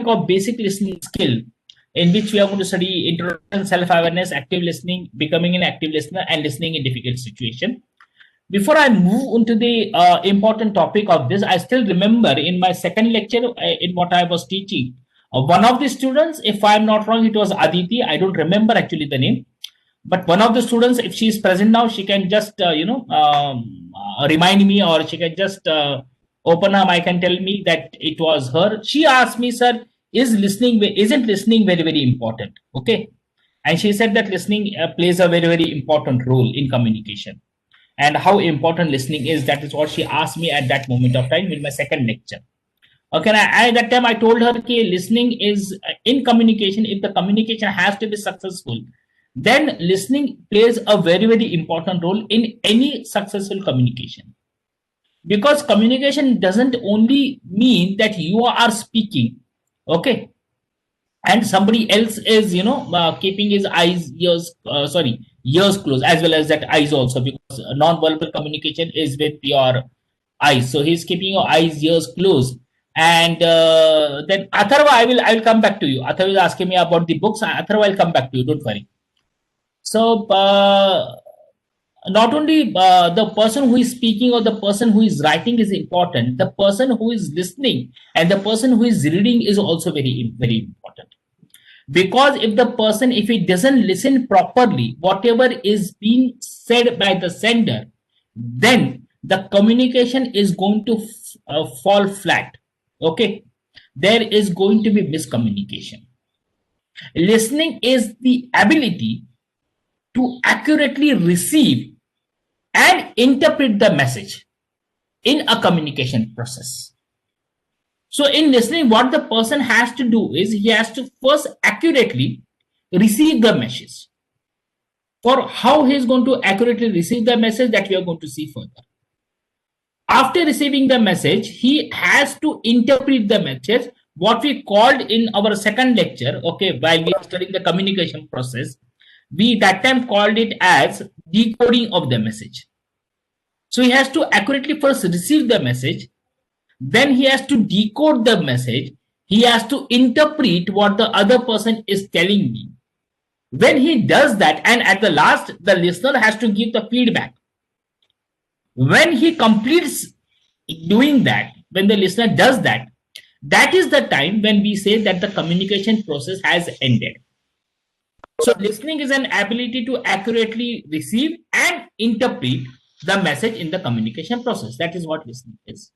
of basic listening skill, in which we are going to study introduction, self-awareness, active listening, becoming an active listener, and listening in difficult situation. Before I move into the important topic of this, I still remember in my second lecture, in what I was teaching, one of the students, if I'm not wrong, it was Aditi. I don't remember actually the name, but one of the students, if she is present now, she can just remind me, or she can just open her mic and tell me that it was her. She asked me, sir, isn't listening very important? Okay, and she said that listening plays a very important role in communication, and how important listening is. That is what she asked me at that moment of time in my second lecture. Okay, at that time I told her, okay, listening is in communication. If the communication has to be successful, then listening plays a very important role in any successful communication. Because communication doesn't only mean that you are speaking, okay, and somebody else is keeping his ears closed, as well as that eyes also, because non-verbal communication is with your eyes. So he's keeping your eyes, ears closed. And then Atharva, I will come back to you. Atharva is asking me about the books. Atharva, I'll come back to you, don't worry. So not only the person who is speaking or the person who is writing is important, the person who is listening and the person who is reading is also very important. Because if he doesn't listen properly, whatever is being said by the sender, then the communication is going to fall flat. Okay, there is going to be miscommunication. Listening is the ability to accurately receive and interpret the message in a communication process. So in listening, what the person has to do is he has to first accurately receive the message. For how he is going to accurately receive the message, that we are going to see further. After receiving the message, he has to interpret the message, what we called in our second lecture, okay, while we are studying the communication process, we that time called it as decoding of the message. So he has to accurately first receive the message, then he has to decode the message, he has to interpret what the other person is telling me. When he does that, and at the last, the listener has to give the feedback. When he completes doing that, when the listener does that, that is the time when we say that the communication process has ended. So listening is an ability to accurately receive and interpret the message in the communication process. That is what listening is.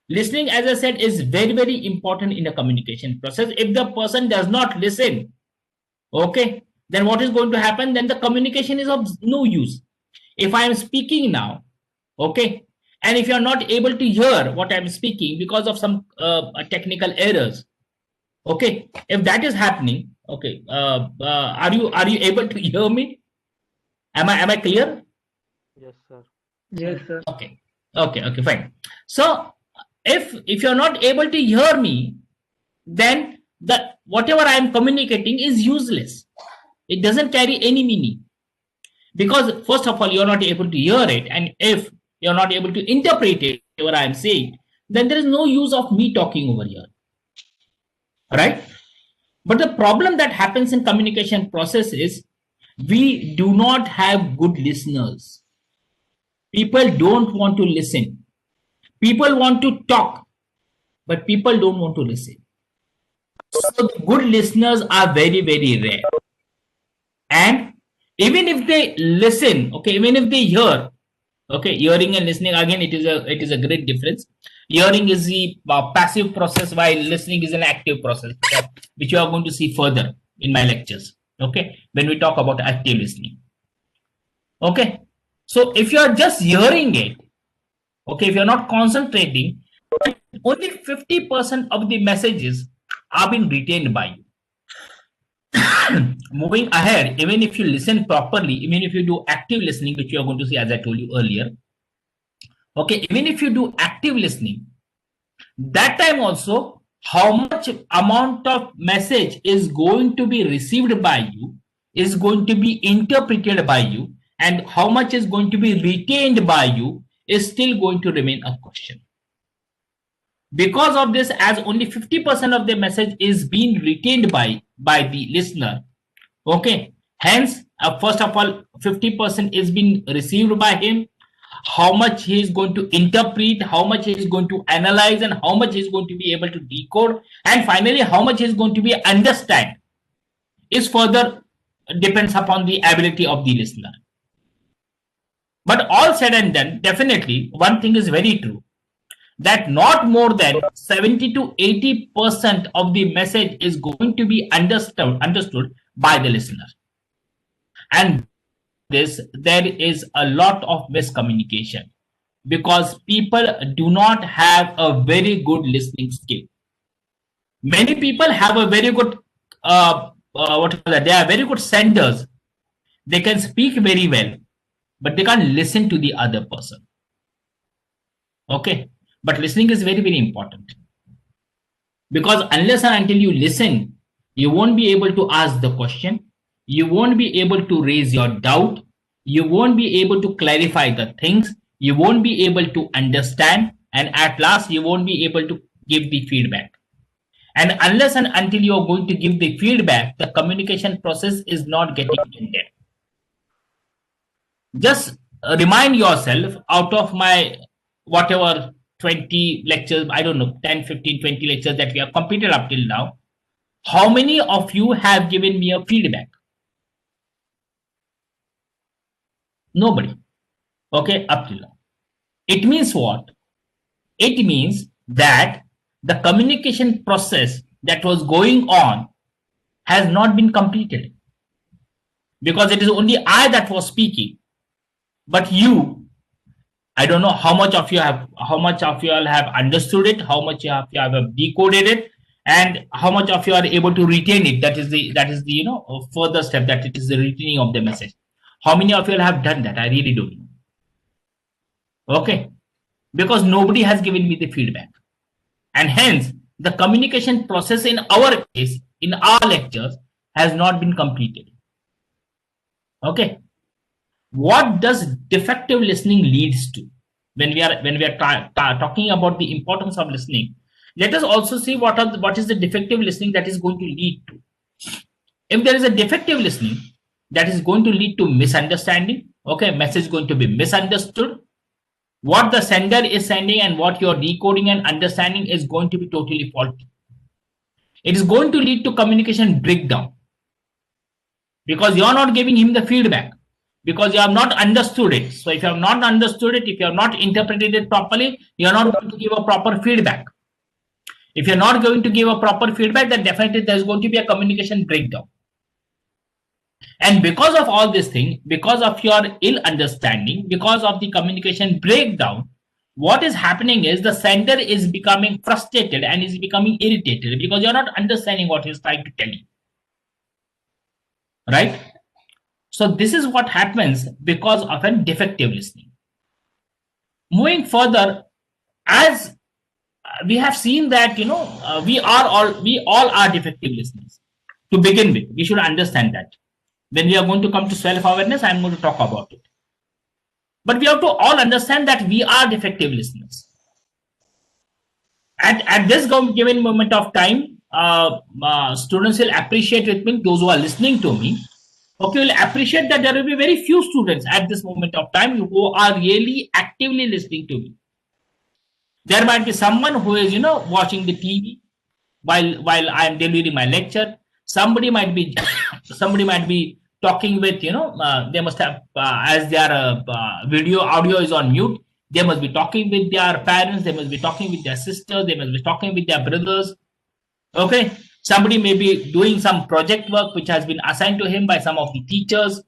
Listening, as I said, is very important in a communication process. If the person does not listen, okay, then what is going to happen? Then the communication is of no use. If I am speaking now, okay, and if you are not able to hear what I am speaking because of some technical errors, okay, if that is happening, okay, are you able to hear me? Am I clear? Yes, sir. Yes, sir. Okay, fine. So if you're not able to hear me, then whatever I am communicating is useless. It doesn't carry any meaning. Because first of all, you're not able to hear it, and if you're not able to interpret it, whatever I am saying, then there is no use of me talking over here. Right? But the problem that happens in communication process is we do not have good listeners. People don't want to listen. People want to talk, but people don't want to listen. So the good listeners are very rare. And even if they listen, okay, even if they hear, okay, hearing and listening, again, it is a great difference. Hearing is the passive process, while listening is an active process, which you are going to see further in my lectures, okay, when we talk about active listening. Okay, so if you are just hearing it, okay, if you're not concentrating, only 50% of the messages are being retained by you. Moving ahead, even if you listen properly, even if you do active listening, which you are going to see as I told you earlier, okay, even if you do active listening, that time also, how much amount of message is going to be received by you, is going to be interpreted by you, and how much is going to be retained by you is still going to remain a question. Because of this, as only 50% of the message is being retained by the listener. Okay, hence first of all 50% is being received by him. How much he is going to interpret, how much he is going to analyze, and how much he is going to be able to decode, and finally how much he is going to be understand is further depends upon the ability of the listener. But all said and done, definitely one thing is very true, that not more than 70 to 80% of the message is going to be understood by the listener. And this, there is a lot of miscommunication because people do not have a very good listening skill. Many people have a very good they are very good senders. They can speak very well, but they can't listen to the other person. Okay, but listening is very, very important, because unless and until you listen, you won't be able to ask the question, you won't be able to raise your doubt, you won't be able to clarify the things, you won't be able to understand, and at last you won't be able to give the feedback. And unless and until you are going to give the feedback, the communication process is not getting ended. Just remind yourself, out of my whatever 20 lectures, I don't know, 10, 15, 20 lectures that we have completed up till now, how many of you have given me a feedback? Nobody. Okay, up till now. It means what? It means that the communication process that was going on has not been completed, because it is only I that was speaking, but you, I don't know how much of you all have understood it, how much you have decoded it, and how much of you are able to retain it. That is the further step, that it is the retaining of the message. How many of you all have done that? I really don't know. Okay, because nobody has given me the feedback, and hence the communication process in our case, in our lectures, has not been completed. Okay, what does defective listening leads to? When we are talking about the importance of listening, let us also see what is the defective listening that is going to lead to. If there is a defective listening, that is going to lead to misunderstanding. Okay, message going to be misunderstood. What the sender is sending and what you're decoding and understanding is going to be totally faulty. It is going to lead to communication breakdown, because you're not giving him the feedback, because you have not understood it. So if you have not understood it, if you have not interpreted it properly, you're not going to give a proper feedback. If you're not going to give a proper feedback, then definitely there's going to be a communication breakdown. And because of all this thing, because of your ill understanding, because of the communication breakdown, what is happening is the sender is becoming frustrated and is becoming irritated, because you're not understanding what he's trying to tell you. Right? So this is what happens because of a defective listening. Moving further, as we have seen that we all are defective listeners. To begin with, we should understand that. When we are going to come to self-awareness, I'm going to talk about it. But we have to all understand that we are defective listeners. At this given moment of time, students will appreciate with me, those who are listening to me, okay, will appreciate that there will be very few students at this moment of time who are really actively listening to me. There might be someone who is, watching the TV while I am delivering my lecture. Somebody might be talking with, they must have, as their audio is on mute, they must be talking with their parents, they must be talking with their sisters, they must be talking with their brothers. Okay, somebody may be doing some project work which has been assigned to him by some of the teachers.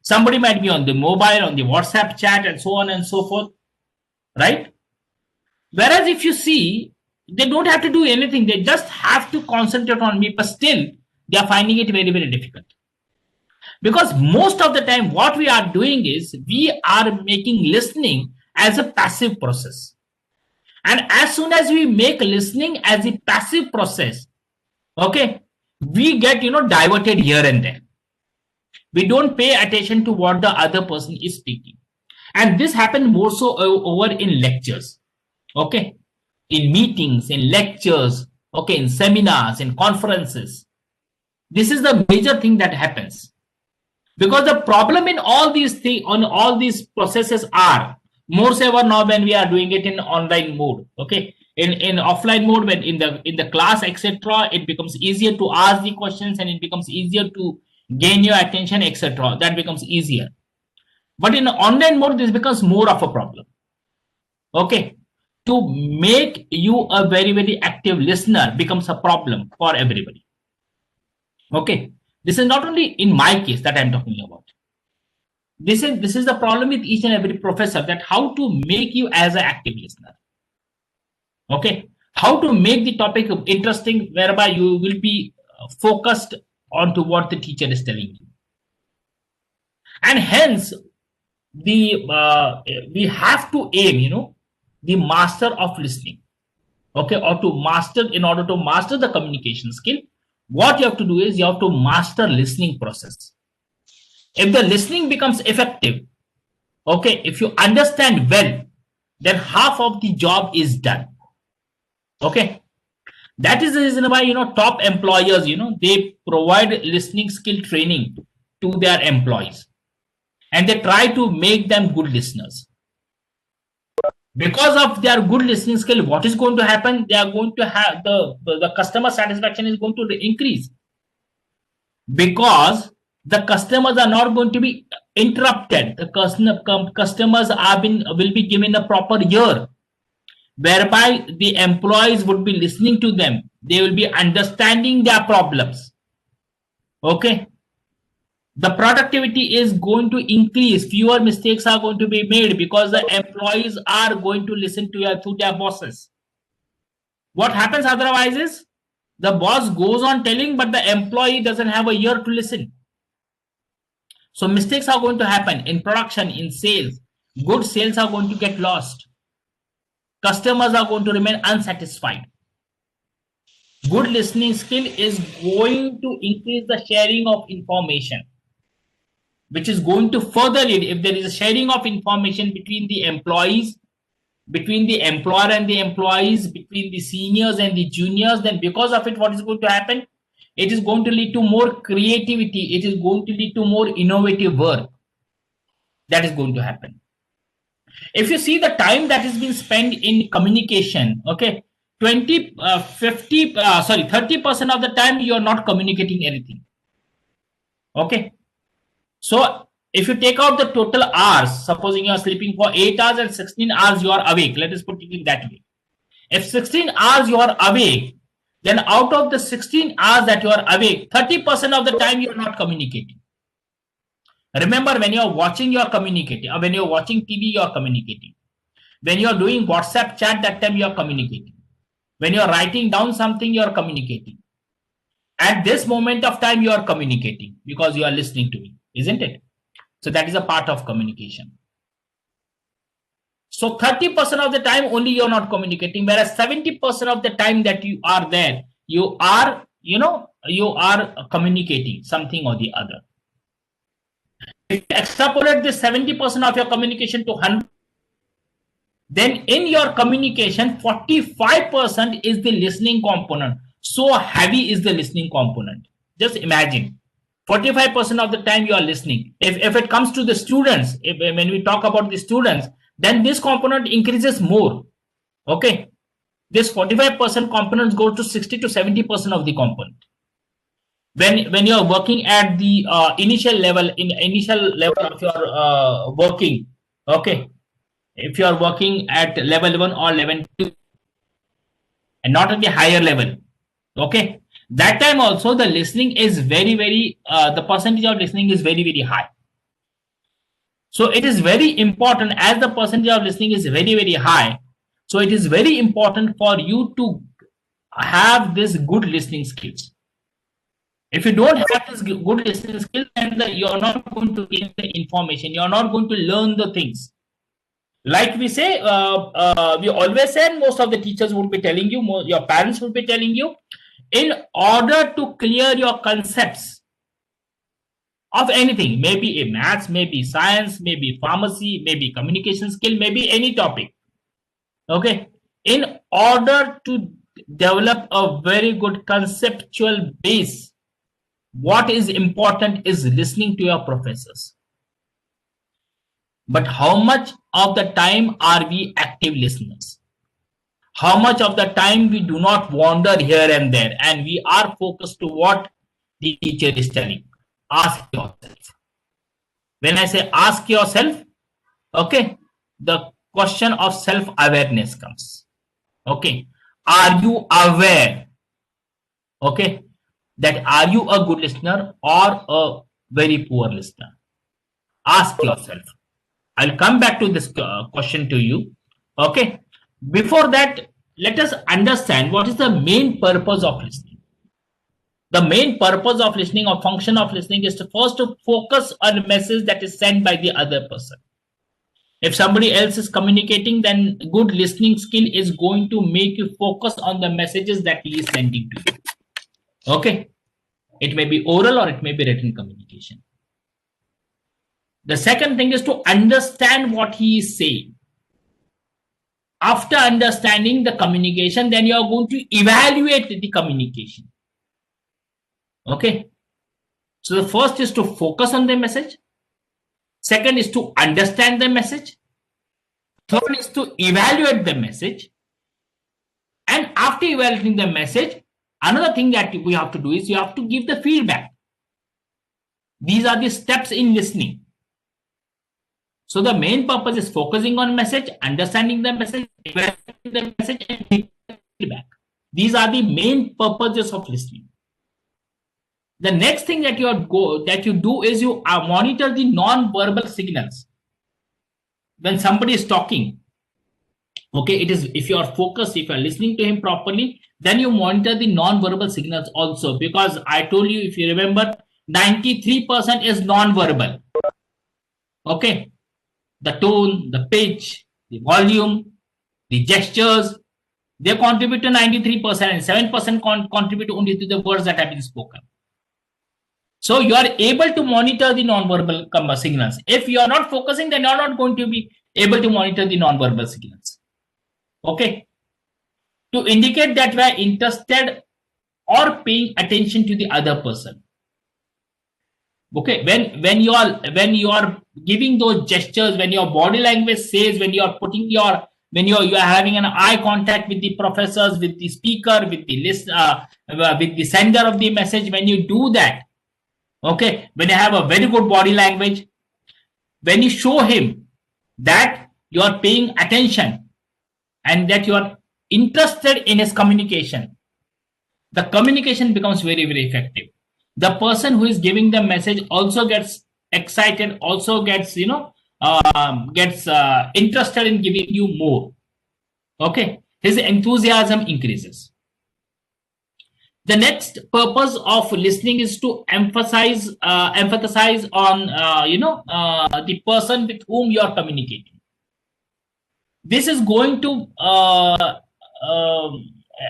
Somebody might be on the mobile, on the WhatsApp chat, and so on and so forth, right? Whereas if you see, they don't have to do anything, they just have to concentrate on me, but still they are finding it very, very difficult. Because most of the time what we are doing is we are making listening as a passive process. And as soon as we make listening as a passive process, okay, we get, diverted here and there. We don't pay attention to what the other person is speaking. And this happens more so over in lectures. Okay. in meetings, in lectures, okay, in seminars, in conferences. This is the major thing that happens. Because the problem in all these things, on all these processes are more so ever now when we are doing it in online mode. Okay, in offline mode, when in the class, etc., it becomes easier to ask the questions and it becomes easier to gain your attention, etc. That becomes easier. But in online mode, this becomes more of a problem. Okay, to make you a very, very active listener becomes a problem for everybody. Okay, this is not only in my case that I'm talking about. This is the problem with each and every professor, that how to make you as an active listener. Okay, how to make the topic interesting, whereby you will be focused onto what the teacher is telling you, and hence the we have to aim, the master of listening. Okay, or to master, in order to master the communication skill, what you have to do is you have to master listening process. If the listening becomes effective, okay, if you understand well, then half of the job is done. Okay, that is the reason why top employers, they provide listening skill training to their employees, and they try to make them good listeners. Because of their good listening skill, what is going to happen? They are going to have the customer satisfaction is going to increase, because the customers are not going to be interrupted. The customers will be given a proper ear, whereby the employees would be listening to them. They will be understanding their problems. Okay, the productivity is going to increase. Fewer mistakes are going to be made, because the employees are going to listen to their bosses. What happens otherwise is the boss goes on telling, but the employee doesn't have a ear to listen. So mistakes are going to happen in production, in sales. Good sales are going to get lost. Customers are going to remain unsatisfied. Good listening skill is going to increase the sharing of information, which is going to further lead. If there is a sharing of information between the employees, between the employer and the employees, between the seniors and the juniors, then because of it, what is going to happen? It is going to lead to more creativity. It is going to lead to more innovative work. That is going to happen. If you see the time that has been spent in communication, okay, 30% of the time you are not communicating anything. Okay, so if you take out the total hours, supposing you are sleeping for 8 hours and 16 hours you are awake, let us put it in that way. If 16 hours you are awake, then out of the 16 hours that you are awake, 30% of the time you are not communicating. Remember, when you are watching, you are communicating. Or when you are watching TV, you are communicating. When you are doing WhatsApp chat, that time you are communicating. When you are writing down something, you are communicating. At this moment of time, you are communicating because you are listening to me, isn't it? So that is a part of communication. So 30% of the time only you are not communicating, whereas 70% of the time that you are there, you are communicating something or the other. If you extrapolate this 70% of your communication to 100, then in your communication, 45% is the listening component. So heavy is the listening component. Just imagine, 45% of the time you are listening. If it comes to the students, when we talk about the students, then this component increases more. Okay, this 45% components go to 60 to 70% of the component. When you are working at the initial level of your working, okay, if you are working at level 1 or level 2 and not at the higher level, okay, that time also the listening is very, very the percentage of listening is very, very high. So it is very important, as the percentage of listening is very, very high, so it is very important for you to have this good listening skills. If you don't have this good listening skills, then you are not going to get the information. You are not going to learn the things. Like we say, we always say, most of the teachers would be telling you, your parents would be telling you, in order to clear your concepts of anything, maybe a maths, maybe science, maybe pharmacy, maybe communication skill, maybe any topic. Okay, In order to develop a very good conceptual base, what is important is listening to your professors. But how much of the time are we active listeners? How much of the time we do not wander here and there and we are focused to what the teacher is telling? Ask yourself. When I say ask yourself, okay, the question of self-awareness comes. Okay, are you aware? Okay, that are you a good listener or a very poor listener? Ask yourself. I'll come back to this question to you. Okay, before that, let us understand what is the main purpose of listening. The main purpose of listening or function of listening is to first to focus on a message that is sent by the other person. If somebody else is communicating, then good listening skill is going to make you focus on the messages that he is sending to you. Okay, it may be oral or it may be written communication. The second thing is to understand what he is saying. After understanding the communication, then you are going to evaluate the communication. Okay. So the first is to focus on the message. Second is to understand the message. Third is to evaluate the message. And after evaluating the message, another thing that we have to do is you have to give the feedback. These are the steps in listening. So the main purpose is focusing on message, understanding the message, evaluating the message, and giving feedback. These are the main purposes of listening. The next thing that you do is you monitor the non-verbal signals. When somebody is talking, okay, it is if you are focused, if you are listening to him properly, then you monitor the non-verbal signals also. Because I told you, if you remember, 93% is non-verbal. Okay. The tone, the pitch, the volume, the gestures, they contribute to 93% and 7% contribute only to the words that have been spoken. So you are able to monitor the non-verbal signals. If you are not focusing, then you are not going to be able to monitor the non-verbal signals. Okay. To indicate that we are interested or paying attention to the other person. Okay, when you are giving those gestures, when your body language says, when you are having an eye contact with the professors, with the speaker, with the listener, with the sender of the message, when you do that, okay, when you have a very good body language, when you show him that you are paying attention and that you are interested in his communication, the communication becomes very, very effective. The person who is giving the message also gets excited, also gets, interested in giving you more. Okay. His enthusiasm increases. The next purpose of listening is to emphasize on, the person with whom you are communicating. This is going to,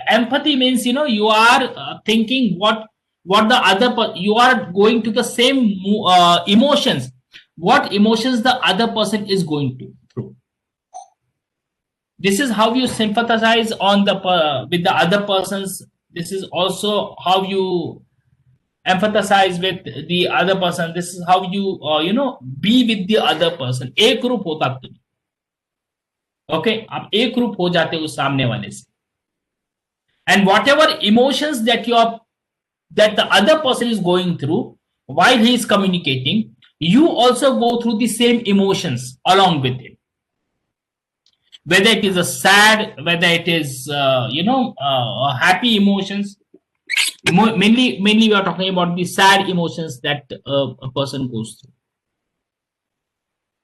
empathy means, you are thinking what the other, you are going to the same emotions, what emotions the other person is going through. This is how you sympathize on with the other persons. This is also how you empathize with the other person. This is how you, be with the other person. एक रूप होता तुम. Okay, आप एक रूप हो जाते हो सामने वाले से. And whatever emotions that the other person is going through while he is communicating, you also go through the same emotions along with him. Whether it is a sad, whether it is happy emotions, mainly we are talking about the sad emotions that a person goes through.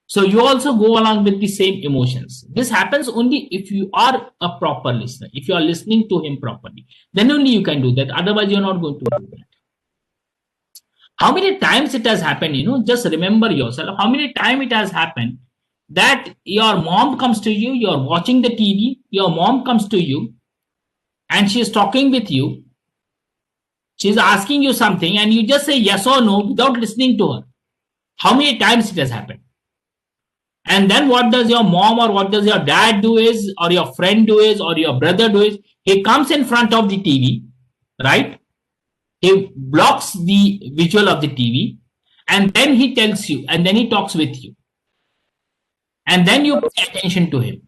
So you also go along with the same emotions. This happens only if you are a proper listener. If you are listening to him properly, then only you can do that. Otherwise, you're not going to do that. How many times it has happened, just remember yourself, how many times it has happened that your mom comes to you, you're watching the TV, your mom comes to you and she's talking with you. She's asking you something and you just say yes or no without listening to her. How many times it has happened? And then what does your mom or what does your dad do is, or your friend do is, or your brother do is, he comes in front of the TV, right? He blocks the visual of the TV, and then he tells you, and then he talks with you, and then you pay attention to him.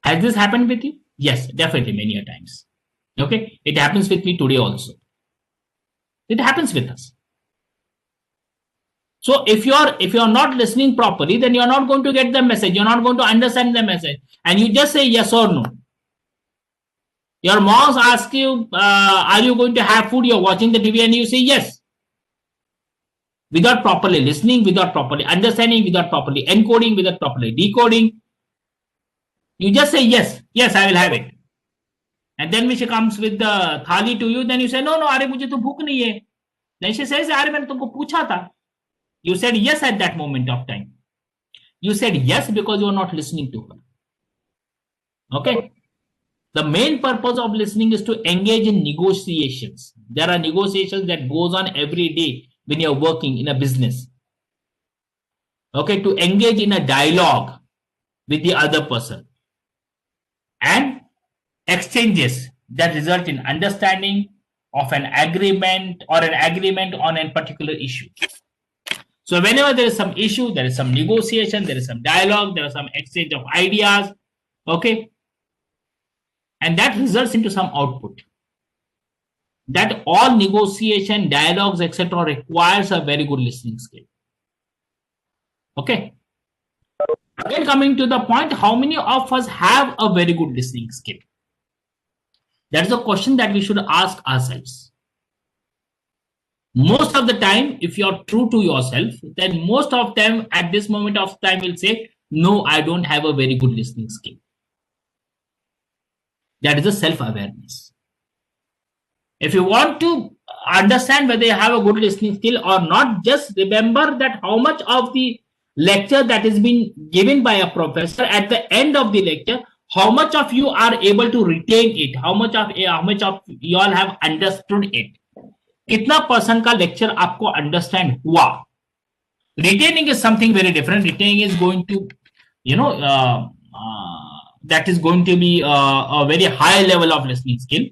Has this happened with you? Yes, definitely, many a times. Okay, it happens with me today also. It happens with us. So if you're not listening properly, then you're not going to get the message. You're not going to understand the message, and you just say yes or no. Your mom asks you, "Are you going to have food?" You're watching the TV, and you say yes, without properly listening, without properly understanding, without properly encoding, without properly decoding. You just say yes, yes, I will have it. And then when she comes with the thali to you, then you say, no, no, अरे मुझे तो भूख नहीं है. Then she says, अरे मैंने तुमको पूछा था. You said yes at that moment of time. You said yes because you are not listening to her. Okay. The main purpose of listening is to engage in negotiations. There are negotiations that goes on every day when you're working in a business. Okay, to engage in a dialogue with the other person. And exchanges that result in understanding of an agreement or an agreement on a particular issue. So whenever there is some issue, there is some negotiation, there is some dialogue, there is some exchange of ideas, okay? And that results into some output. That all negotiation, dialogues, etc. requires a very good listening skill. Okay? Again, coming to the point, how many of us have a very good listening skill? That's a question that we should ask ourselves. Most of the time, if you're true to yourself, then most of them at this moment of time will say, no, I don't have a very good listening skill. That is a self-awareness. If you want to understand whether you have a good listening skill or not, just remember that how much of the lecture that is being given by a professor, at the end of the lecture, how much of you are able to retain it, how much of you all have understood it, कितना percent का lecture आपको understand हुआ. Retaining is something very different. Retaining is going to, that is going to be a very high level of listening skill.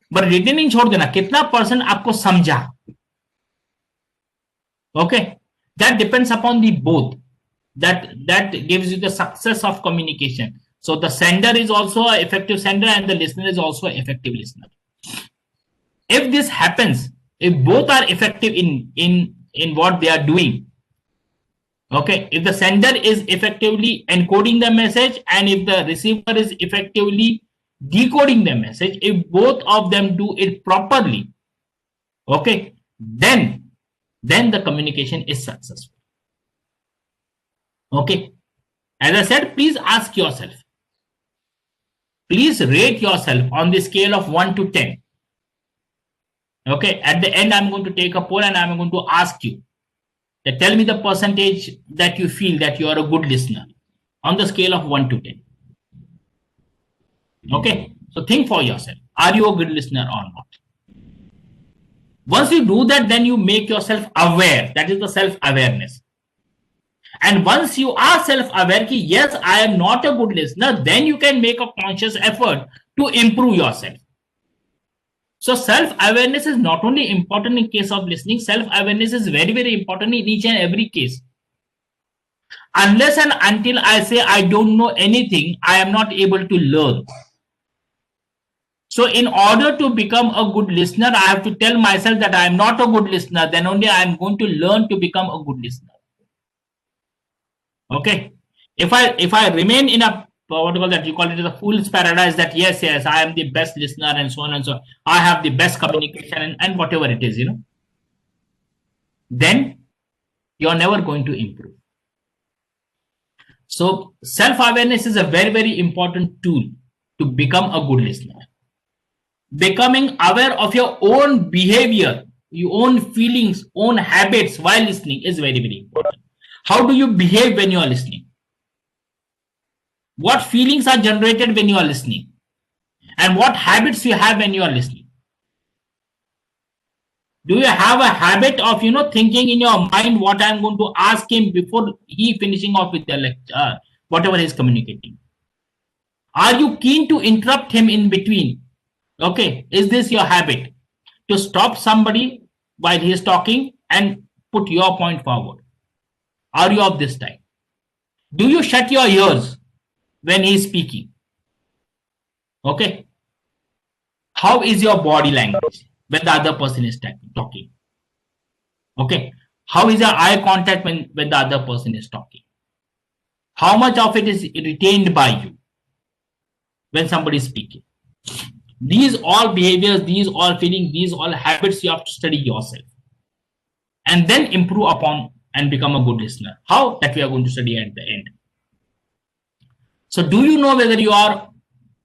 But retaining छोड़ देना, कितना percent आपको समझा. Okay, that depends upon the both. That gives you the success of communication. So the sender is also an effective sender and the listener is also an effective listener. If this happens, if both are effective in what they are doing, okay, if the sender is effectively encoding the message and if the receiver is effectively decoding the message, if both of them do it properly, okay, then the communication is successful. Okay, as I said, please ask yourself, please rate yourself on the scale of 1 to 10. Okay, at the end, I'm going to take a poll and I'm going to ask you that tell me the percentage that you feel that you are a good listener on the scale of 1 to 10. Okay, so think for yourself. Are you a good listener or not? Once you do that, then you make yourself aware. That is the self-awareness. And once you are self-aware, yes, I am not a good listener, then you can make a conscious effort to improve yourself. So self-awareness is not only important in case of listening, self-awareness is very, very important in each and every case. Unless and until I say I don't know anything, I am not able to learn. So in order to become a good listener, I have to tell myself that I am not a good listener. Then only I am going to learn to become a good listener. Okay. If I remain in a what you call it as a fool's paradise, that yes, I am the best listener and so on and so on, I have the best communication and whatever it is, then you're never going to improve. So self-awareness is a very, very important tool to become a good listener. Becoming aware of your own behavior, your own feelings, own habits while listening is very, very important. How do you behave when you are listening? What feelings are generated when you are listening? And what habits you have when you are listening? Do you have a habit of, thinking in your mind what I'm going to ask him before he finishing off with the lecture, whatever he's communicating? Are you keen to interrupt him in between? Okay, is this your habit to stop somebody while he's talking and put your point forward? Are you of this type? Do you shut your ears when he's speaking? Okay. How is your body language when the other person is talking? Okay. How is your eye contact when the other person is talking? How much of it is retained by you when somebody is speaking? These all behaviors, these all feelings, these all habits you have to study yourself and then improve upon and become a good listener. How? That we are going to study at the end. So do you know whether you are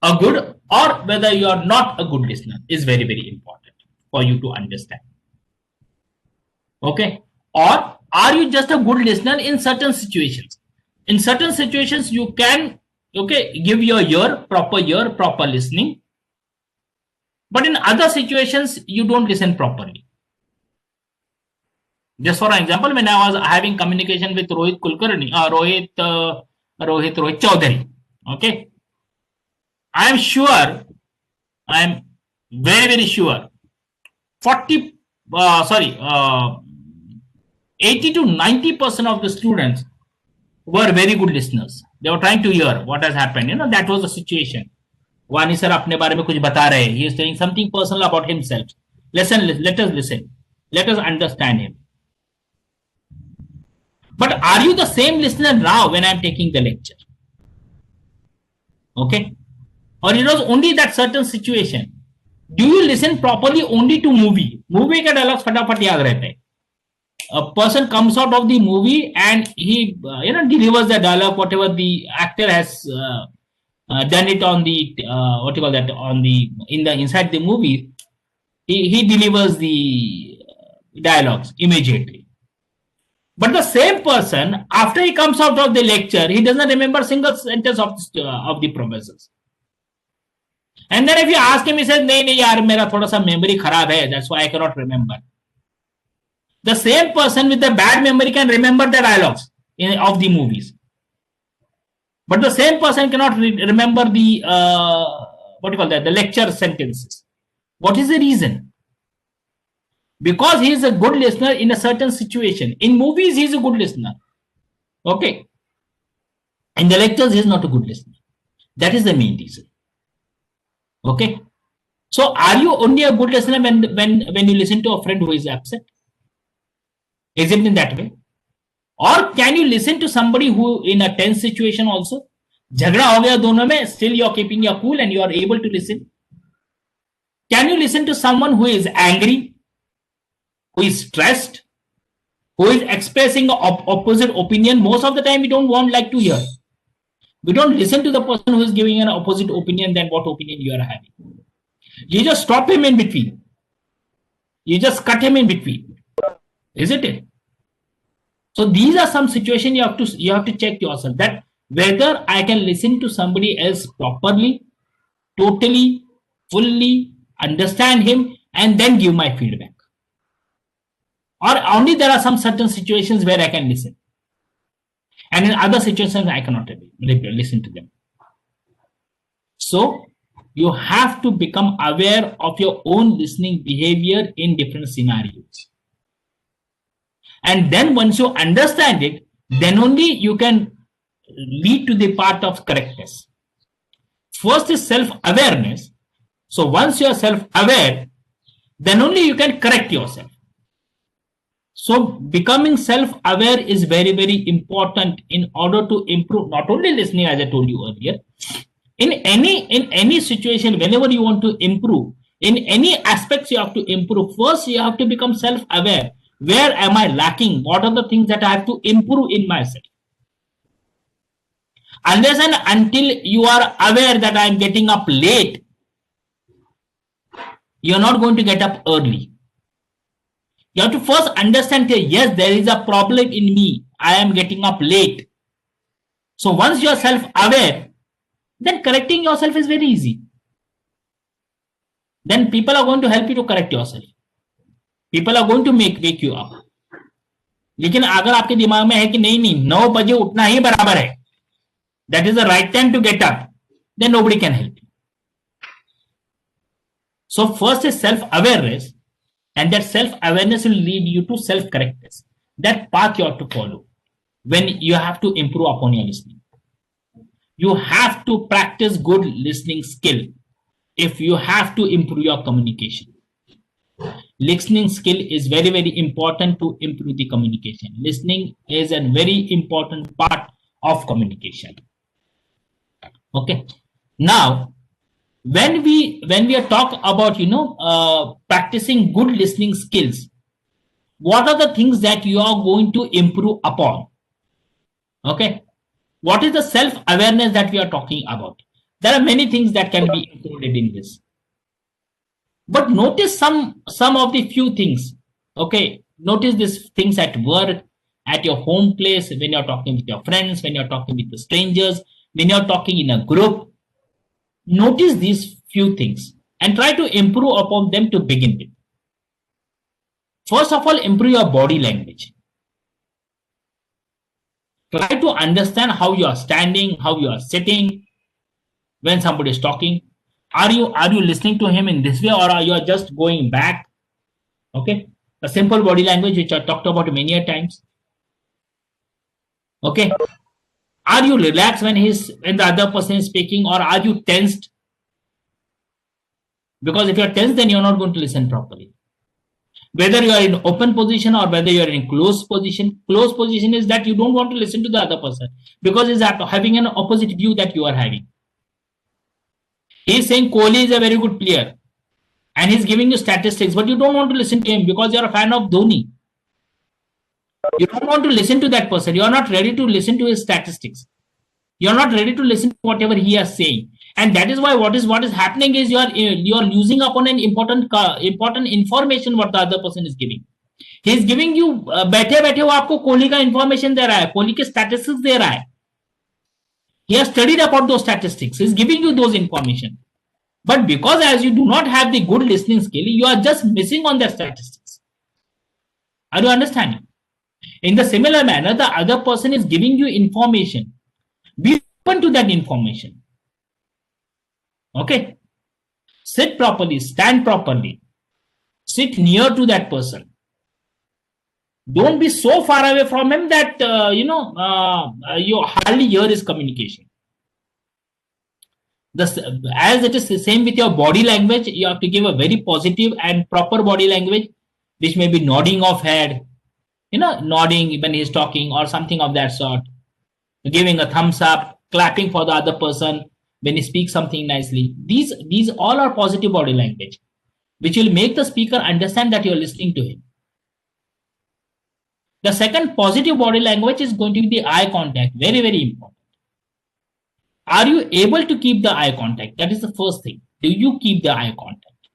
a good or whether you are not a good listener is very, very important for you to understand. Okay. Or are you just a good listener in certain situations? In certain situations, you can, give your ear, proper listening. But in other situations, you don't listen properly. Just for example, when I was having communication with Rohit Kulkarni, Rohit Chaudhary, okay, I am sure, I am very, very sure, 80 to 90% of the students were very good listeners. They were trying to hear what has happened. That was the situation. Vani sir apne bare mein kuch bata rahe. He is saying something personal about himself. Let us listen. Let us understand him. But are you the same listener now when I am taking the lecture? Okay. Or it was only that certain situation. Do you listen properly only to movie? Movie ka dialogue fatafat yaad rehte hai. A person comes out of the movie and he delivers the dialogue, whatever the actor has done it on the inside the movie. He delivers the dialogues immediately. But the same person, after he comes out of the lecture, he doesn't remember single sentence of the professors. And then if you ask him, he says, "Nahi, yaar, mera thoda sa memory kharab hai. That's why I cannot remember." The same person with the bad memory can remember the dialogues of the movies. But the same person cannot remember the, the lecture sentences. What is the reason? Because he is a good listener in a certain situation. In movies, he is a good listener. Okay. In the lectures, he is not a good listener. That is the main reason. Okay. So, are you only a good listener when you listen to a friend who is upset? Is it in that way? Or can you listen to somebody who in a tense situation also? Jhagda ho gaya dono mein, still you are keeping your cool and you are able to listen. Can you listen to someone who is angry, who is stressed, who is expressing opposite opinion? Most of the time we don't like to hear. We don't listen to the person who is giving an opposite opinion than what opinion you are having. You just stop him in between. You just cut him in between. Isn't it? So these are some situations you have to check yourself, that whether I can listen to somebody else properly, totally, fully, understand him, and then give my feedback. Or only there are some certain situations where I can listen. And in other situations, I cannot listen to them. So you have to become aware of your own listening behavior in different scenarios. And then once you understand it, then only you can lead to the part of correctness. First is self-awareness. So once you are self-aware, then only you can correct yourself. So becoming self-aware is very, very important in order to improve not only listening, as I told you earlier. In any situation, whenever you want to improve, in any aspects you have to improve, first you have to become self-aware. Where am I lacking? What are the things that I have to improve in myself? Unless and until you are aware that I am getting up late, you are not going to get up early. You have to first understand that yes, there is a problem in me. I am getting up late. So once you are self-aware, then correcting yourself is very easy. Then people are going to help you to correct yourself. People are going to wake you up. लेकिन अगर आपके दिमाग में है कि नहीं नहीं 9 बजे उठना ही बराबर है, that is the right time to get up, then nobody can help you. So first is self-awareness, and that self-awareness will lead you to self-correctness. That path you have to follow when you have to improve upon your listening. You have to practice good listening skill if you have to improve your communication. Listening skill is very, very important to improve the communication. Listening is a very important part of communication. Okay. Now, when we are talk about practicing good listening skills, what are the things that you are going to improve upon? Okay. What is the self-awareness that we are talking about? There are many things that can be included in this. But notice some of the few things. Okay. Notice these things at work, at your home place, when you're talking with your friends, when you're talking with the strangers, when you're talking in a group. Notice these few things and try to improve upon them to begin with. First of all, improve your body language. Try to understand how you are standing, how you are sitting when somebody is talking. Are you listening to him in this way, or are you just going back? Okay, a simple body language which I talked about many a times. Okay, are you relaxed when the other person is speaking, or are you tensed? Because if you are tense, then you're not going to listen properly. Whether you are in open position or whether you are in closed position is that you don't want to listen to the other person because he's having an opposite view that you are having. He's saying Kohli is a very good player and he's giving you statistics, but you don't want to listen to him because you're a fan of Dhoni. You don't want to listen to that person. You are not ready to listen to his statistics. You are not ready to listen to whatever he is saying. And that is why what is happening is you are losing upon an important information what the other person is giving. He is giving you बैठे बैठे वो आपको कोहली का information दे रहा है, कोहली के statistics दे रहा है. He has studied about those statistics. He is giving you those information. But because as you do not have the good listening skill, you are just missing on their statistics. Are you understanding? In the similar manner, the other person is giving you information. Be open to that information. Okay. Sit properly, stand properly, sit near to that person. Don't be so far away from him that you hardly hear his communication. As it is the same with your body language, you have to give a very positive and proper body language, which may be nodding of head, nodding when he's talking or something of that sort, giving a thumbs up, clapping for the other person when he speaks something nicely. These all are positive body language, which will make the speaker understand that you're listening to him. The second positive body language is going to be the eye contact. Very, very important. Are you able to keep the eye contact? That is the first thing. Do you keep the eye contact?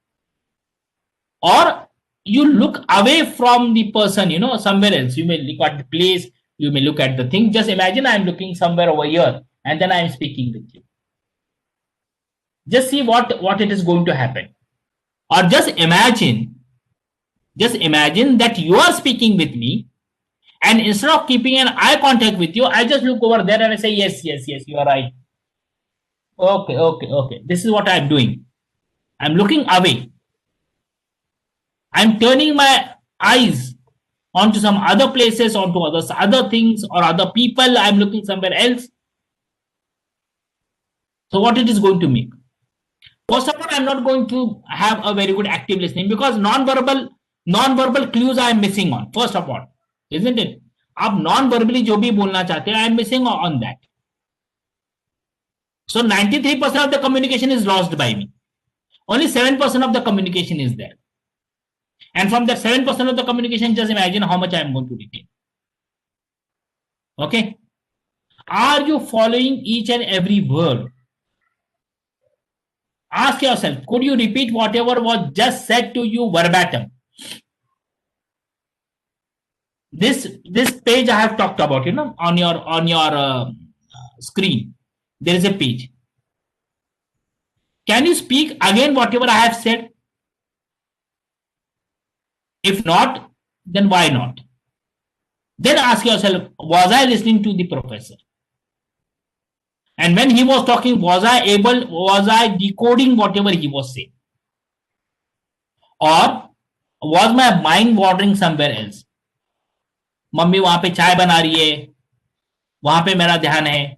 Or you look away from the person, somewhere else. You may look at the place, you may look at the thing. Just imagine I'm looking somewhere over here and then I'm speaking with you. Just see what it is going to happen. Or just imagine that you are speaking with me, and instead of keeping an eye contact with you, I just look over there and I say, yes, you are right. Okay. This is what I'm doing. I'm looking away. I'm turning my eyes onto some other places, onto other things or other people. I'm looking somewhere else. So what it is going to make? First of all, I'm not going to have a very good active listening because non-verbal clues I am missing on. First of all, isn't it? आप non-verbally जो भी बोलना चाहते हैं, I am missing on that. So 93% of the communication is lost by me. Only 7% of the communication is there. And from that 7% of the communication, just imagine how much I am going to retain. Okay. Are you following each and every word? Ask yourself, could you repeat whatever was just said to you verbatim? This page I have talked about, on your screen, there is a page. Can you speak again whatever I have said? If not, then why not? Then ask yourself, was I listening to the professor? And when he was talking, was I decoding whatever he was saying? Or was my mind wandering somewhere else? Mummy वहां पे चाय बना रही है, वहां पे मेरा ध्यान है.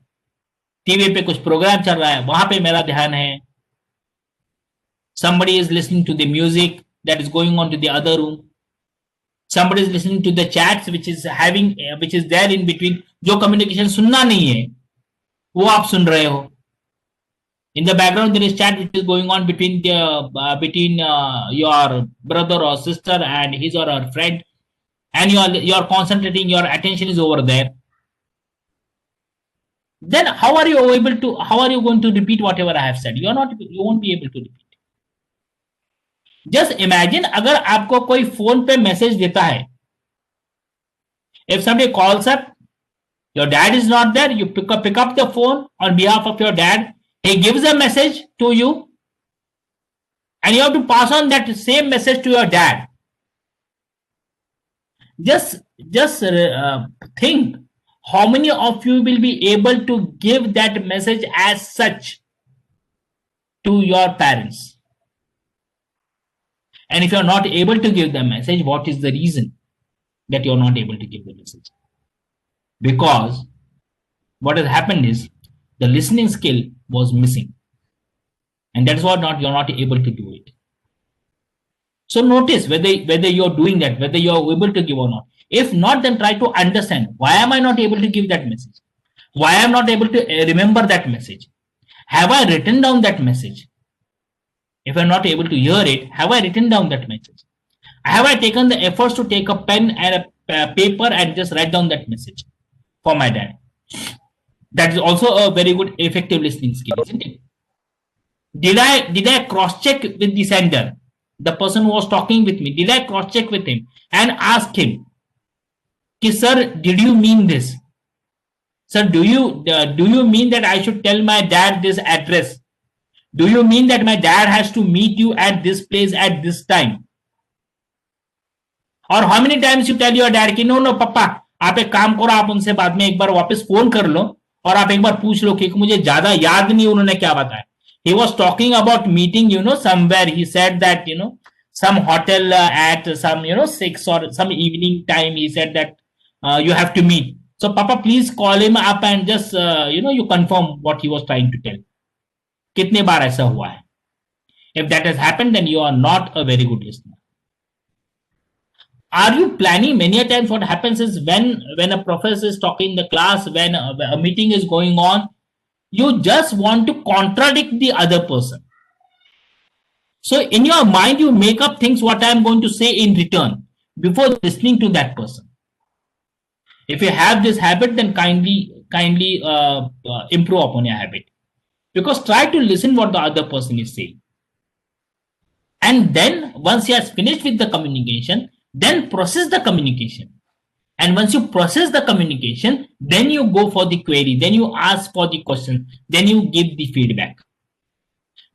टीवी पे कुछ प्रोग्राम चल रहा है, वहां पे मेरा ध्यान है. Somebody is listening to the music that is going on to the other room. Somebody is listening to the chats which is there in between. जो communication सुनना नहीं है, वो आप सुन रहे हो. In the background, there is chat which is going on between your brother or sister and his or her friend, and you're concentrating. Your attention is over there. Then how are you going to repeat whatever I have said? You won't be able to repeat. Just imagine अगर आपको कोई phone पे message देता है. If somebody calls up, your dad is not there, you pick up the phone on behalf of your dad. He gives a message to you, and you have to pass on that same message to your dad. Just think how many of you will be able to give that message as such to your parents. And if you're not able to give the message, what is the reason that you're not able to give the message? Because what has happened is the listening skill was missing, and that's why you're not able to do it. So notice whether you're doing that, whether you're able to give or not. If not, then try to understand, why am I not able to give that message? Why am I not able to remember that message? Have I written down that message? If I'm not able to hear it, have I written down that message? Have I taken the efforts to take a pen and a paper and just write down that message for my dad? That is also a very good effective listening skill, isn't it? Did I cross-check with the sender, the person who was talking with me? Did I cross-check with him and ask him, sir, did you mean this? Sir, do you mean that I should tell my dad this address? Do you mean that my dad has to meet you at this place at this time? Or how many times you tell your dad कि no पापा, आप एक काम करो, आप उनसे बाद में एक बार वापस फोन कर लो और आप एक बार पूछ लो कि मुझे ज्यादा याद नहीं उन्होंने क्या बताया. He was talking about meeting, somewhere. He said that, some hotel at some, 6 or some evening time. He said that you have to meet. So Papa, please call him up and just, you confirm what he was trying to tell. कितने बार ऐसा हुआ है? If that has happened, then you are not a very good listener. Are you planning? Many a times what happens is when a professor is talking in the class, when a meeting is going on, you just want to contradict the other person. So in your mind, you make up things what I am going to say in return before listening to that person. If you have this habit, then kindly improve upon your habit. Because try to listen what the other person is saying. And then once he has finished with the communication, then process the communication. And once you process the communication, then you go for the query, then you ask for the question, then you give the feedback.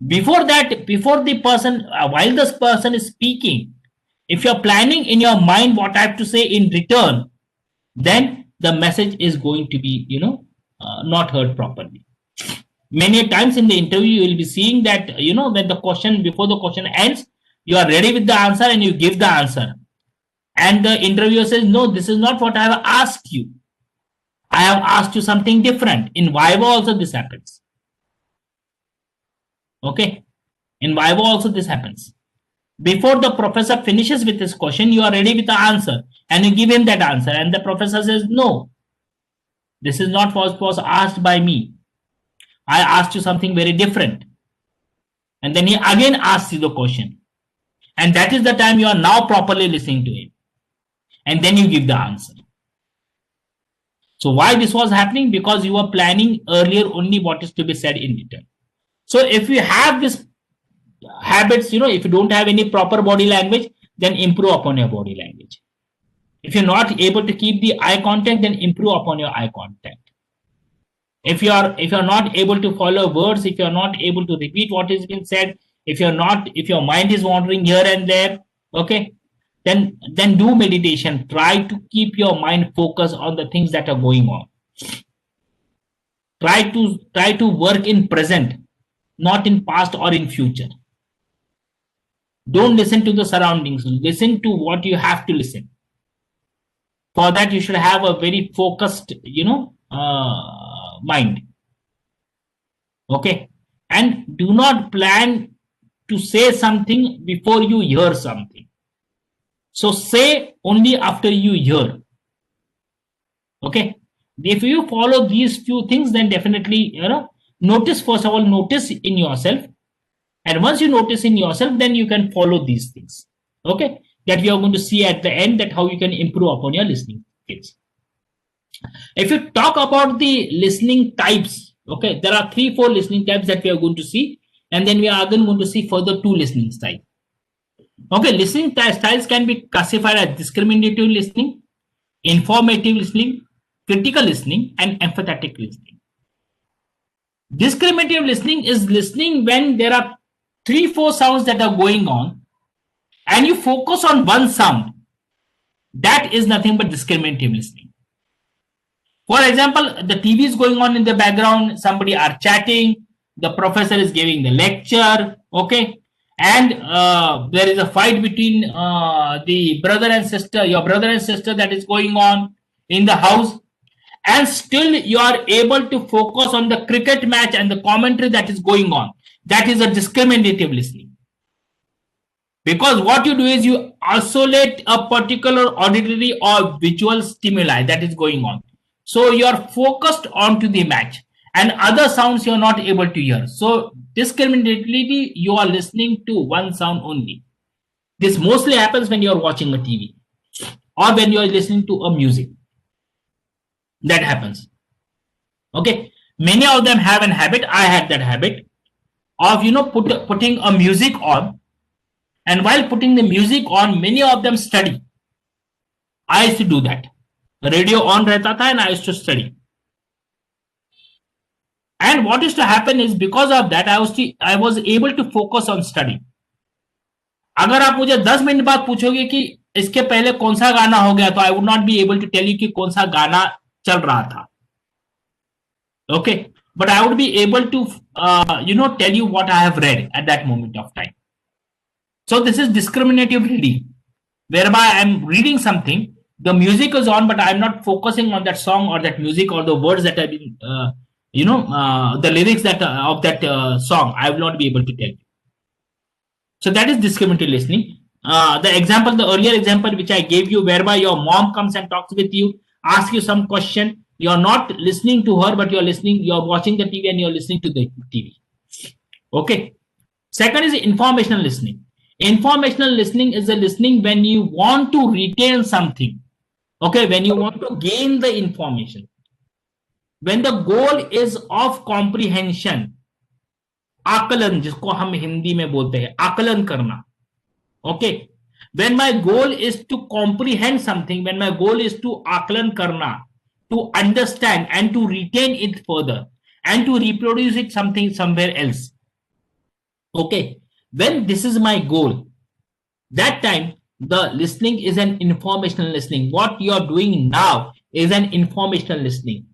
Before that, before the person, while this person is speaking, if you're planning in your mind what I have to say in return, then the message is going to be, not heard properly. Many times in the interview, you will be seeing that, when the question, before the question ends, you are ready with the answer and you give the answer. And the interviewer says, no, this is not what I have asked you. I have asked you something different. In Viva also this happens. Okay. In Viva also this happens. Before the professor finishes with his question, you are ready with the answer and you give him that answer. And the professor says, no, this is not what was asked by me. I asked you something very different. And then he again asks you the question. And that is the time you are now properly listening to him. And then you give the answer. So why this was happening? Because you were planning earlier only what is to be said in return. So if you have this habits, if you don't have any proper body language, then improve upon your body language. If you're not able to keep the eye contact, then improve upon your eye contact. If you're not able to follow words, if you're not able to repeat what is being said, if your mind is wandering here and there, okay, then do meditation. Try to keep your mind focused on the things that are going on. Try to work in present, not in past or in future. Don't listen to the surroundings. Listen to what you have to listen. For that, you should have a very focused, mind. Okay, and do not plan to say something before you hear something. So say only after you hear. Okay, if you follow these few things, then definitely, notice, first of all, notice in yourself. And once you notice in yourself, then you can follow these things. Okay, that we are going to see at the end, that how you can improve upon your listening skills. If you talk about the listening types, okay, there are 3-4 listening types that we are going to see, and then we are again going to see further 2 listening styles. Okay, listening styles can be classified as discriminative listening, informative listening, critical listening, and empathetic listening. Discriminative listening is listening when there are 3-4 sounds that are going on and you focus on one sound. That is nothing but discriminative listening. For example, the TV is going on in the background, somebody are chatting, the professor is giving the lecture, okay, and there is a fight between the brother and sister, your brother and sister, that is going on in the house, and still you are able to focus on the cricket match and the commentary that is going on. That is a discriminative listening. Because what you do is you isolate a particular auditory or visual stimuli that is going on. So you are focused onto the match, and other sounds you are not able to hear. So discriminatively, you are listening to one sound only. This mostly happens when you are watching a TV or when you are listening to a music. That happens. Okay, many of them have an habit. I had that habit of putting a music on, and while putting the music on, many of them study. I used to do that. The radio on rehta tha and I used to study. And what used to happen is, because of that, I was able to focus on study. अगर आप मुझे 10 minute बाद पूछोगे कि इसके पहले कौन सा गाना हो गया, तो I would not be able to tell you कि कौन सा गाना चल रहा था. Okay, but I would be able to tell you what I have read at that moment of time. So this is discriminative reading, whereby I'm reading something, the music is on, but I'm not focusing on that song or that music or the words that have been the lyrics that of that song. I will not be able to tell you. So that is discriminative listening. The earlier example which I gave you, whereby your mom comes and talks with you, asks you some question, you're not listening to her, but you're watching the TV and you're listening to the TV. Okay. Second is informational listening. Informational listening is the listening when you want to retain something. Okay, when you want to gain the information. When the goal is of comprehension. आकलन, जिसको हम हिंदी में बोलते हैं, आकलन करना. Okay. When my goal is to comprehend something, when my goal is to आकलन करना, to understand and to retain it further and to reproduce it somewhere else. Okay. When this is my goal, that time the listening is an informational listening. What you are doing now is an informational listening.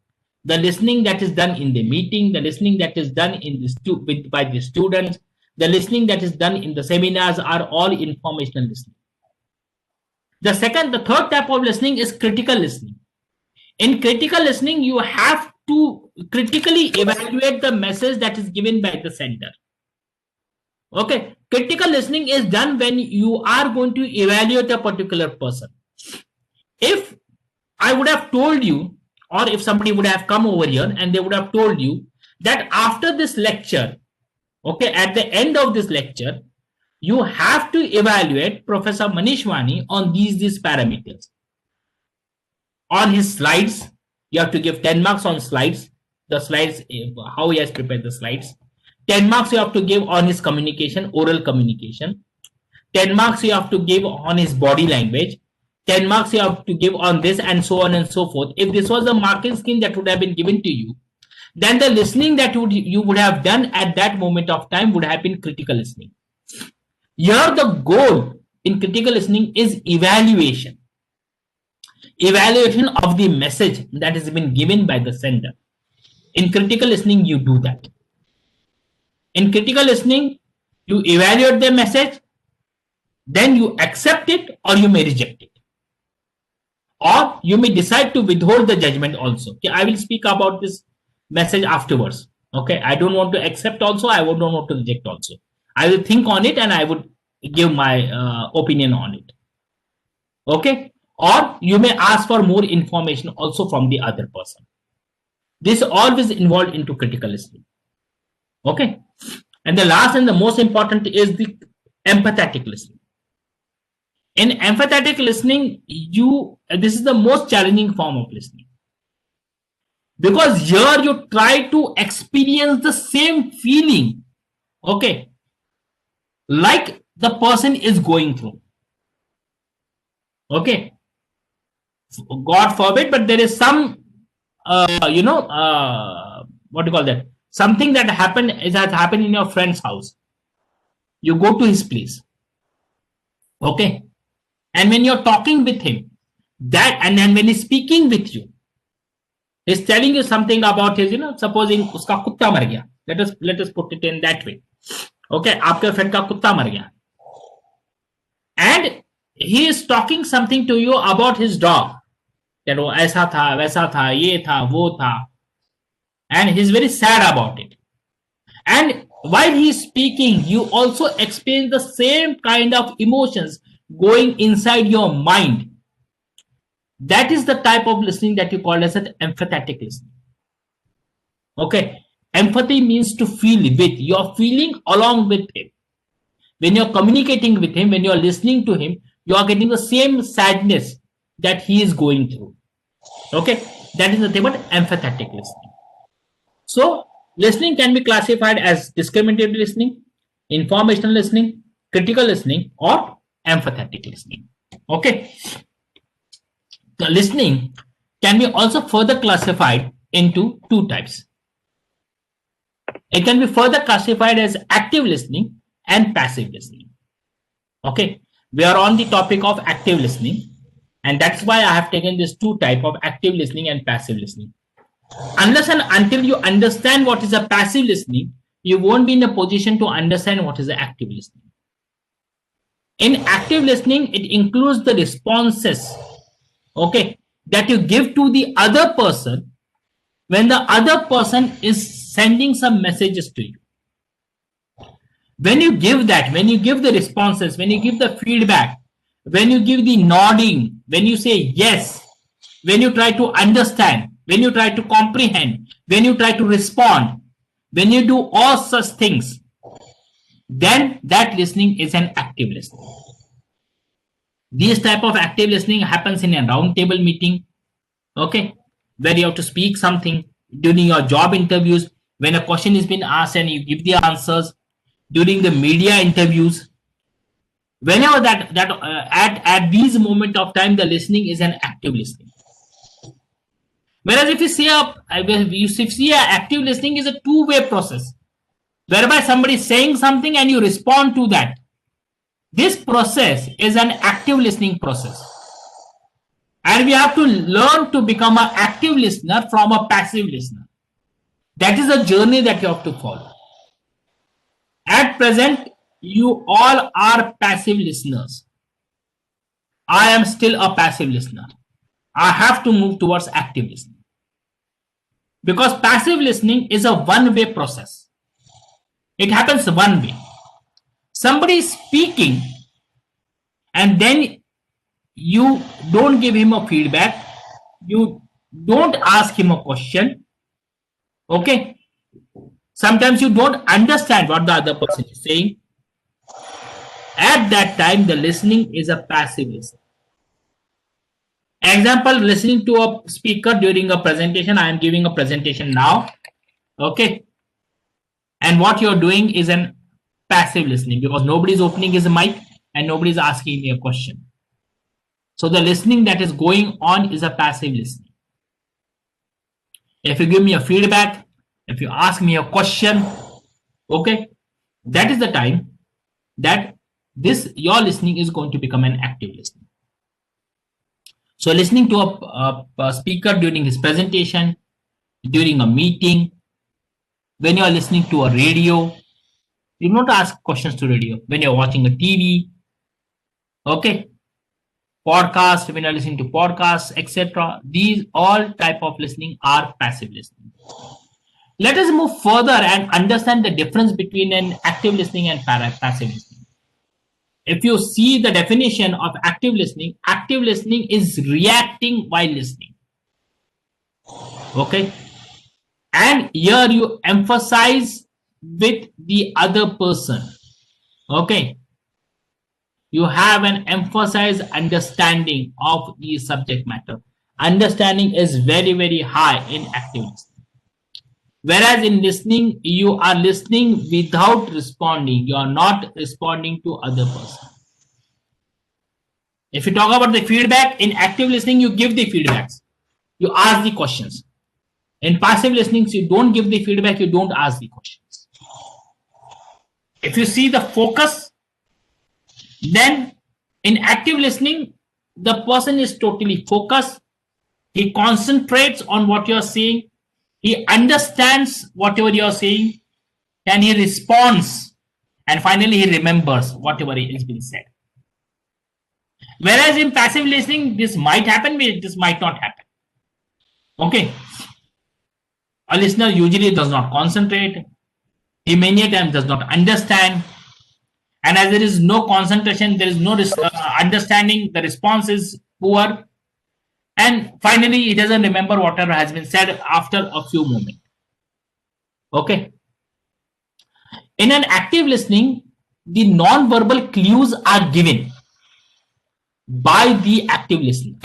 The listening that is done in the meeting, the listening that is done by the students, the listening that is done in the seminars are all informational listening. The third type of listening is critical listening. In critical listening, you have to critically evaluate the message that is given by the sender. Okay, critical listening is done when you are going to evaluate a particular person. If I would have told you, or if somebody would have come over here and they would have told you that after this lecture, okay, at the end of this lecture, you have to evaluate Professor Manishwani on these parameters. On his slides, you have to give 10 marks on slides. The slides, how he has prepared the slides. 10 marks you have to give on his communication, oral communication. 10 marks you have to give on his body language. 10 marks you have to give on this, and so on and so forth. If this was a marking scheme that would have been given to you, then the listening that you would have done at that moment of time would have been critical listening. Here the goal in critical listening is evaluation. Evaluation of the message that has been given by the sender. In critical listening, you do that. In critical listening, you evaluate the message, then you accept it or you may reject it. Or you may decide to withhold the judgment also. Okay, I will speak about this message afterwards. Okay, I don't want to accept also, I don't want to reject also. I will think on it and I would give my opinion on it. Okay, or you may ask for more information also from the other person. This always involved into critical listening. Okay, and the last and the most important is the empathetic listening. In empathetic listening, this is the most challenging form of listening, because here you try to experience the same feeling, okay, like the person is going through. Okay, God forbid, but there is some what do you call that, something that has happened in your friend's house. You go to his place, okay, and when you're talking with him, and then when he's speaking with you, he's telling you something about his, supposing uska kutta mar gaya. Let us put it in that way. Okay, aapke friend ka kutta mar gaya. And he is talking something to you about his dog. That wo aisa tha, waisa tha, ye tha, wo tha. And he's very sad about it. And while he's speaking, you also experience the same kind of emotions going inside your mind. That is the type of listening that you call as an empathetic listening. Okay, empathy means to feel with. You're feeling along with him. When you're communicating with him, when you're listening to him, you are getting the same sadness that he is going through. Okay, that is the thing about empathetic listening. So listening can be classified as discriminative listening, informational listening, critical listening, or empathetic listening. Okay, the listening can be also further classified into two types. It can be further classified as active listening and passive listening. Okay, we are on the topic of active listening, and that's why I have taken this two type of active listening and passive listening. Unless and until you understand what is a passive listening, you won't be in a position to understand what is the active listening. In active listening, it includes the responses, okay, that you give to the other person when the other person is sending some messages to you. When you give that, when you give the responses, when you give the feedback, when you give the nodding, when you say yes, when you try to understand, when you try to comprehend, when you try to respond, when you do all such things, then that listening is an active listening. This type of active listening happens in a round table meeting, okay, where you have to speak something, during your job interviews, when a question is being asked and you give the answers, during the media interviews. Whenever at these moment of time, the listening is an active listening. Whereas if you see active listening is a two-way process, whereby somebody is saying something and you respond to that. This process is an active listening process. And we have to learn to become an active listener from a passive listener. That is a journey that you have to follow. At present, you all are passive listeners. I am still a passive listener. I have to move towards active listening. Because passive listening is a one-way process. It happens one way. Somebody is speaking and then you don't give him a feedback. You don't ask him a question. Okay. Sometimes you don't understand what the other person is saying. At that time, the listening is a passive listening. Example, listening to a speaker during a presentation. I am giving a presentation now. Okay. And what you're doing is an passive listening because nobody is opening his mic and nobody is asking me a question. So the listening that is going on is a passive listening. If you give me a feedback, if you ask me a question, okay, that is the time that this your listening is going to become an active listening. So listening to a speaker during his presentation, during a meeting, when you are listening to a radio, you don't ask questions to radio. When you're watching a TV, okay, podcast, when you're listening to podcasts, etc. These all type of listening are passive listening. Let us move further and understand the difference between an active listening and passive listening. If you see the definition of active listening is reacting while listening. Okay. And here you emphasize with the other person. Okay. You have an emphasized understanding of the subject matter. Understanding is very, very high in active listening. Whereas in listening, you are listening without responding. You are not responding to other person. If you talk about the feedback, in active listening, you give the feedbacks. You ask the questions. In passive listening, you don't give the feedback. You don't ask the questions. If you see the focus, then in active listening, the person is totally focused. He concentrates on what you're saying. He understands whatever you're saying, and he responds, and finally he remembers whatever is being said. Whereas in passive listening, this might happen, this might not happen. Okay. A listener usually does not concentrate. He many times does not understand. And as there is no concentration, there is no understanding, the response is poor. And finally, he doesn't remember whatever has been said after a few moments. Okay. In an active listening, the non-verbal clues are given by the active listener.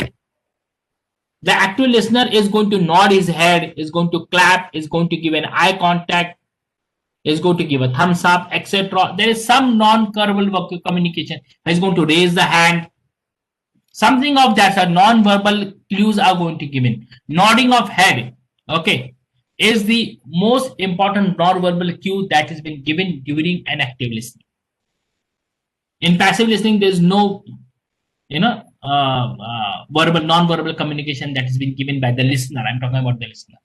The active listener is going to nod his head, is going to clap, is going to give an eye contact, is going to give a thumbs up, etc. There is some non-verbal communication. He is going to raise the hand. Something of that, so non-verbal clues are going to give in. Nodding of head, okay, is the most important non-verbal cue that has been given during an active listening. In passive listening, there is no, non-verbal communication that has been given by the listener. I'm talking about the listener.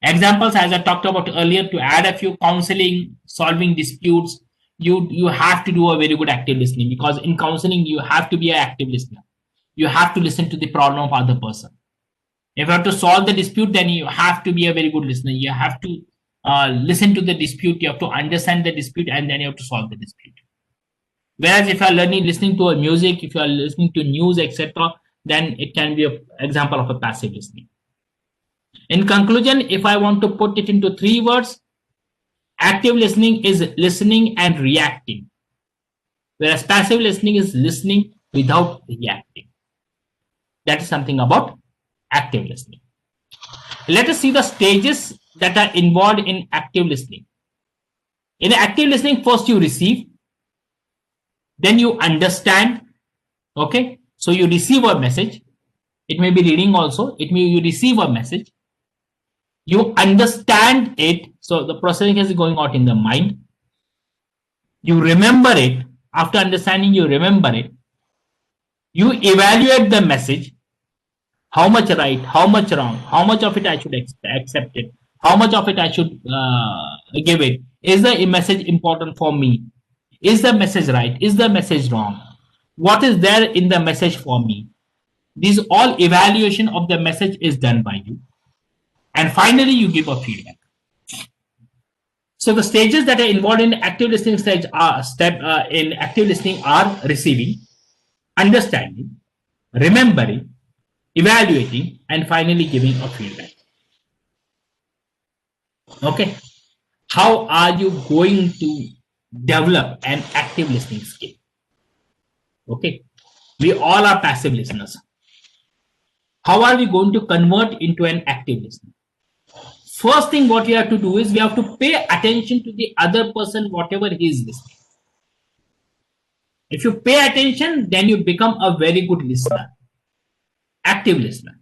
Examples, as I talked about earlier, to add a few: counseling, solving disputes. You have to do a very good active listening, because in counseling, you have to be an active listener. You have to listen to the problem of other person. If you have to solve the dispute, then you have to be a very good listener. You have to listen to the dispute. You have to understand the dispute, and then you have to solve the dispute. Whereas if you are listening to a music, if you are listening to news, etc., then it can be an example of a passive listening. In conclusion, if I want to put it into 3 words, active listening is listening and reacting, whereas passive listening is listening without reacting. That is something about active listening. Let us see the stages that are involved in active listening. In active listening, first you receive, then you understand. Okay, so you receive a message. It may be reading also. It may you receive a message. You understand it. So the processing is going on in the mind. You remember it. After understanding, you remember it. You evaluate the message. How much right, how much wrong, how much of it I should accept it, how much of it I should give it. Is the message important for me? Is the message right? Is the message wrong? What is there in the message for me? These all evaluation of the message is done by you. And finally, you give a feedback. So the stages that are involved in active listening stage are receiving, understanding, remembering, evaluating, and finally giving a feedback. Okay. How are you going to develop an active listening skill? Okay. We all are passive listeners. How are we going to convert into an active listener? First thing what we have to do is we have to pay attention to the other person, whatever he is listening. If you pay attention, then you become a very good listener. Active listener.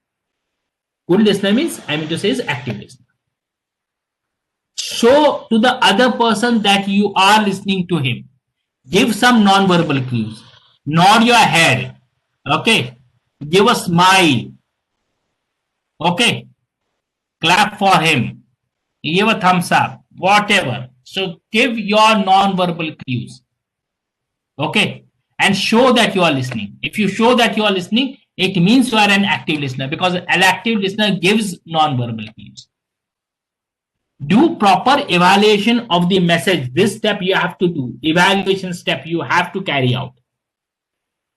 Good listener means, I mean to say, is active listener. Show to the other person that you are listening to him. Give some non-verbal cues. Nod your head. Okay. Give a smile. Okay. Clap for him. Give a thumbs up. Whatever. So give your non-verbal cues. Okay. And show that you are listening. If you show that you are listening, it means you are an active listener, because an active listener gives non-verbal cues. Do proper evaluation of the message. This step you have to do. Evaluation step you have to carry out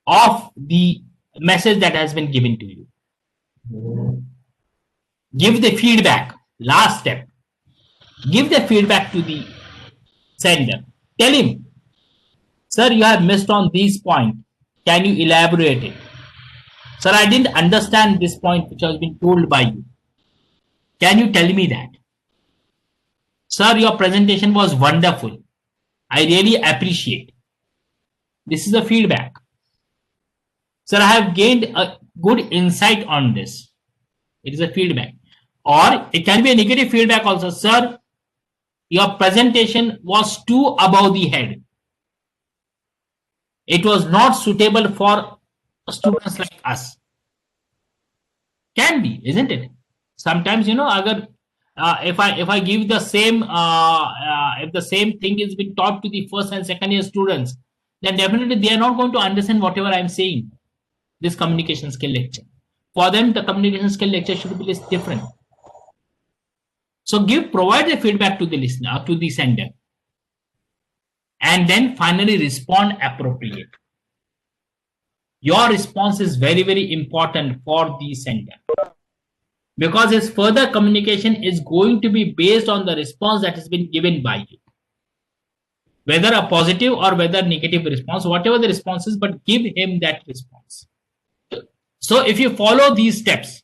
of the message that has been given to you. Give the feedback. Last step. Give the feedback to the sender. Tell him, sir, you have missed on this point. Can you elaborate it? Sir, I didn't understand this point which has been told by you. Can you tell me that? Sir, your presentation was wonderful. I really appreciate. This is a feedback. Sir, I have gained a good insight on this. It is a feedback. Or it can be a negative feedback also. Sir, your presentation was too above the head. It was not suitable for students like us. Can be, isn't it? Sometimes, agar, if I give the same, if the same thing is being taught to the first and second year students, then definitely they are not going to understand whatever I am saying. This communication skill lecture. For them, the communication skill lecture should be different. So provide the feedback to the listener, to the sender, and then finally respond appropriately. Your response is very, very important for the sender, because his further communication is going to be based on the response that has been given by you. Whether a positive or whether negative response, whatever the response is, but give him that response. So if you follow these steps,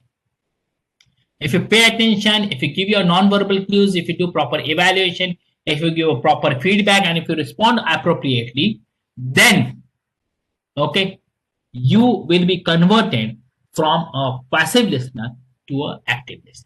if you pay attention, if you give your non-verbal clues, if you do proper evaluation, if you give a proper feedback, and if you respond appropriately, then, okay, you will be converted from a passive listener to an active listener.